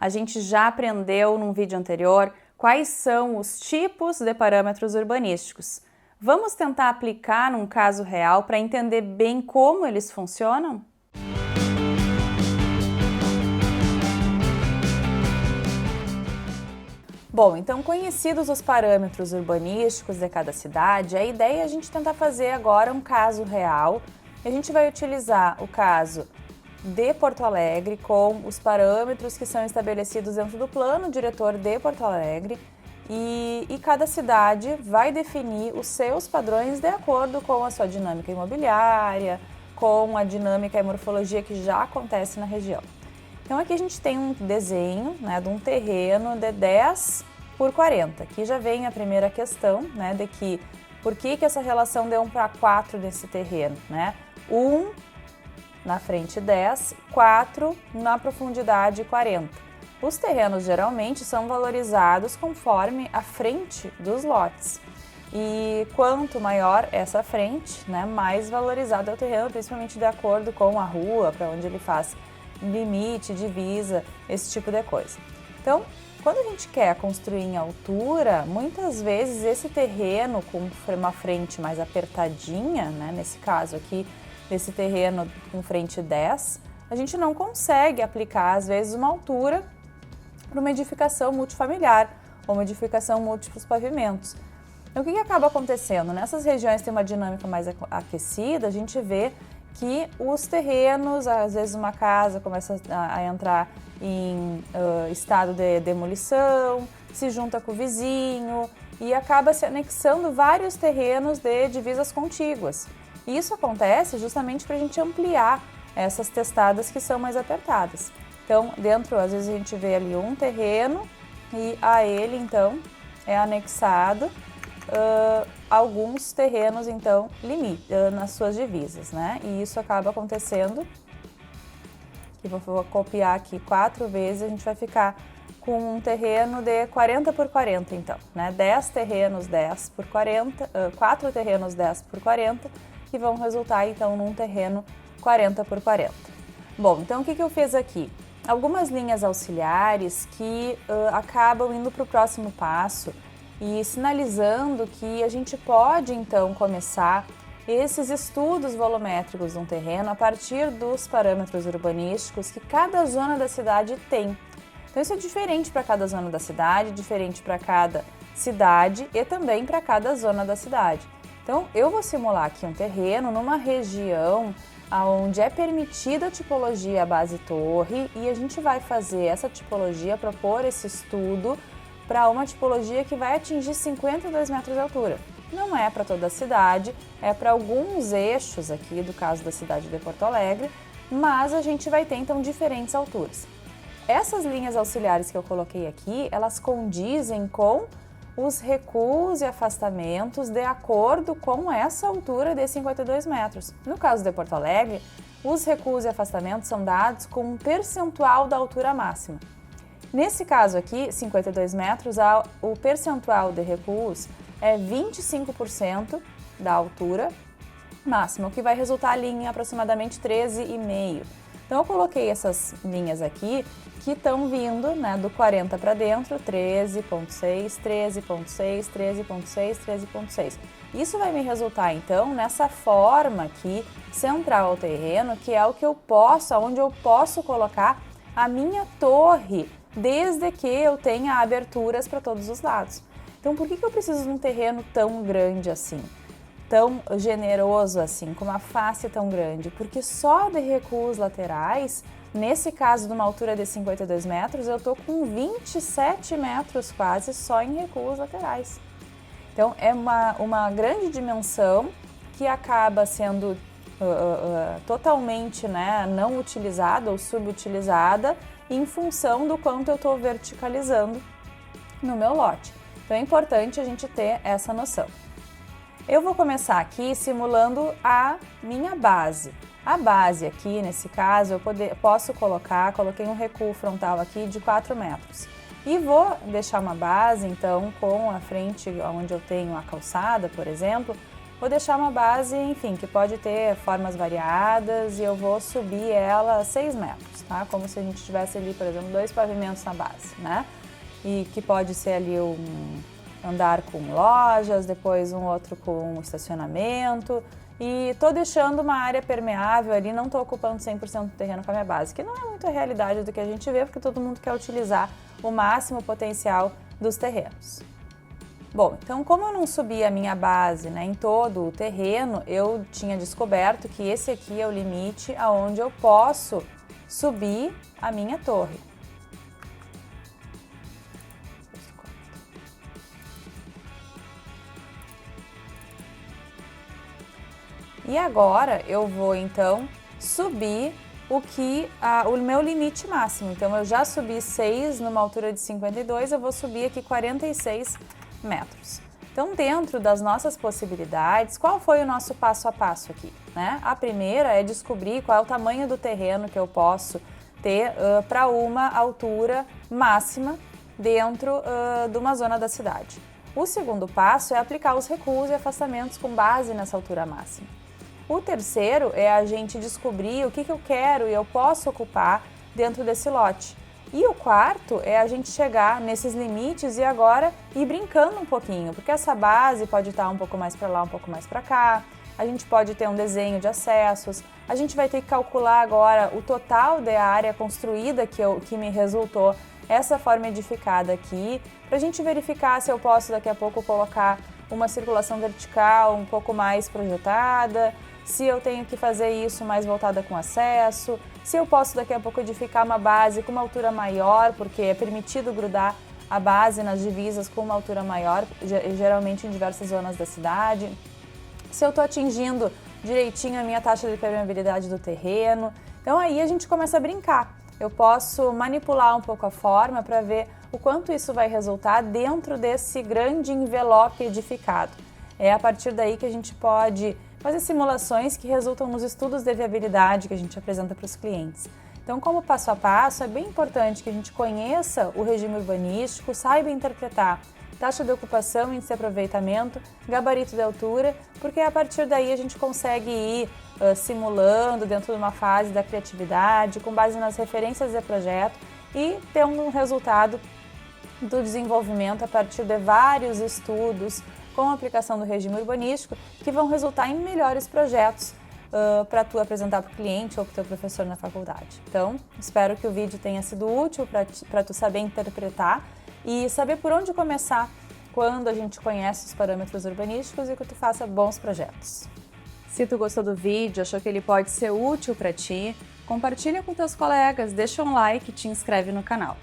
A gente já aprendeu num vídeo anterior quais são os tipos de parâmetros urbanísticos. Vamos tentar aplicar num caso real para entender bem como eles funcionam? Bom, então conhecidos os parâmetros urbanísticos de cada cidade, a ideia é a gente tentar fazer agora um caso real. A gente vai utilizar o caso de Porto Alegre com os parâmetros que são estabelecidos dentro do plano diretor de Porto Alegre e cada cidade vai definir os seus padrões de acordo com a sua dinâmica imobiliária, com a dinâmica e morfologia que já acontece na região. Então aqui a gente tem um desenho, de um terreno de 10 por 40. Aqui já vem a primeira questão, de que por que essa relação deu 1 para 4 desse terreno, 1 na frente 10, 4 na profundidade 40. Os terrenos geralmente são valorizados conforme a frente dos lotes. E quanto maior essa frente, mais valorizado é o terreno, principalmente de acordo com a rua, para onde ele faz limite, divisa, esse tipo de coisa. Então, quando a gente quer construir em altura, muitas vezes esse terreno com uma frente mais apertadinha, nesse caso aqui, desse terreno com frente 10, a gente não consegue aplicar, às vezes, uma altura para uma edificação multifamiliar ou uma edificação múltiplos pavimentos. Então, o que acaba acontecendo? Nessas regiões que tem uma dinâmica mais aquecida, a gente vê que os terrenos, às vezes uma casa começa a entrar em estado de demolição, se junta com o vizinho e acaba se anexando vários terrenos de divisas contíguas. E isso acontece justamente para a gente ampliar essas testadas que são mais apertadas. Então, dentro, às vezes a gente vê ali um terreno e a ele, então, é anexado alguns terrenos, então, nas suas divisas, E isso acaba acontecendo, que vou copiar aqui 4 vezes, a gente vai ficar com um terreno de 40 por 40, então, 10 terrenos 10 por 40, 4 terrenos 10 por 40, que vão resultar, então, num terreno 40 por 40. Bom, então, o que eu fiz aqui? Algumas linhas auxiliares que acabam indo para o próximo passo, e sinalizando que a gente pode, então, começar esses estudos volumétricos de um terreno a partir dos parâmetros urbanísticos que cada zona da cidade tem. Então, isso é diferente para cada zona da cidade, diferente para cada cidade e também para cada zona da cidade. Então, eu vou simular aqui um terreno numa região onde é permitida a tipologia base torre e a gente vai fazer essa tipologia, propor esse estudo para uma tipologia que vai atingir 52 metros de altura. Não é para toda a cidade, é para alguns eixos aqui, do caso da cidade de Porto Alegre, mas a gente vai ter então diferentes alturas. Essas linhas auxiliares que eu coloquei aqui, elas condizem com os recuos e afastamentos de acordo com essa altura de 52 metros. No caso de Porto Alegre, os recuos e afastamentos são dados com um percentual da altura máxima. Nesse caso aqui, 52 metros, o percentual de recuos é 25% da altura máxima, o que vai resultar ali em aproximadamente 13,5. Então, eu coloquei essas linhas aqui que estão vindo do 40 para dentro, 13,6, 13,6, 13,6, 13,6. Isso vai me resultar, então, nessa forma aqui, central ao terreno, que é o que eu posso, onde eu posso colocar a minha torre, desde que eu tenha aberturas para todos os lados. Então, por que eu preciso de um terreno tão grande assim? Tão generoso assim, com uma face tão grande? Porque só de recuos laterais, nesse caso de uma altura de 52 metros, eu estou com 27 metros quase só em recuos laterais. Então, é uma grande dimensão que acaba sendo totalmente não utilizada ou subutilizada em função do quanto eu estou verticalizando no meu lote. Então, é importante a gente ter essa noção. Eu vou começar aqui simulando a minha base. A base aqui, nesse caso, eu coloquei um recuo frontal aqui de 4 metros. E vou deixar uma base, então, com a frente onde eu tenho a calçada, por exemplo, vou deixar uma base, enfim, que pode ter formas variadas e eu vou subir ela 6 metros, tá? Como se a gente tivesse ali, por exemplo, 2 pavimentos na base, né? E que pode ser ali um andar com lojas, depois um outro com estacionamento. E tô deixando uma área permeável ali, não tô ocupando 100% do terreno com a minha base, que não é muito a realidade do que a gente vê, porque todo mundo quer utilizar o máximo potencial dos terrenos. Bom, então como eu não subi a minha base, né, em todo o terreno, eu tinha descoberto que esse aqui é o limite aonde eu posso subir a minha torre. E agora eu vou então subir o meu limite máximo. Então eu já subi 6 numa altura de 52, eu vou subir aqui 46 metros. Então, dentro das nossas possibilidades, qual foi o nosso passo a passo aqui, né? A primeira é descobrir qual é o tamanho do terreno que eu posso ter para uma altura máxima dentro de uma zona da cidade. O segundo passo é aplicar os recuos e afastamentos com base nessa altura máxima. O terceiro é a gente descobrir o que eu quero e eu posso ocupar dentro desse lote. E o quarto é a gente chegar nesses limites e agora ir brincando um pouquinho, porque essa base pode estar um pouco mais para lá, um pouco mais para cá, a gente pode ter um desenho de acessos, a gente vai ter que calcular agora o total da área construída que me resultou essa forma edificada aqui, para a gente verificar se eu posso daqui a pouco colocar uma circulação vertical um pouco mais projetada, se eu tenho que fazer isso mais voltada com acesso, se eu posso daqui a pouco edificar uma base com uma altura maior, porque é permitido grudar a base nas divisas com uma altura maior, geralmente em diversas zonas da cidade, se eu estou atingindo direitinho a minha taxa de permeabilidade do terreno. Então aí a gente começa a brincar. Eu posso manipular um pouco a forma para ver o quanto isso vai resultar dentro desse grande envelope edificado. É a partir daí que a gente pode fazer simulações que resultam nos estudos de viabilidade que a gente apresenta para os clientes. Então, como passo a passo, é bem importante que a gente conheça o regime urbanístico, saiba interpretar taxa de ocupação, índice de aproveitamento, gabarito de altura, porque a partir daí a gente consegue ir simulando dentro de uma fase da criatividade, com base nas referências de projeto e ter um resultado do desenvolvimento a partir de vários estudos com a aplicação do regime urbanístico que vão resultar em melhores projetos para tu apresentar para o cliente ou para o teu professor na faculdade. Então, espero que o vídeo tenha sido útil para tu saber interpretar e saber por onde começar quando a gente conhece os parâmetros urbanísticos e que tu faça bons projetos. Se tu gostou do vídeo, achou que ele pode ser útil para ti, compartilha com teus colegas, deixa um like e te inscreve no canal.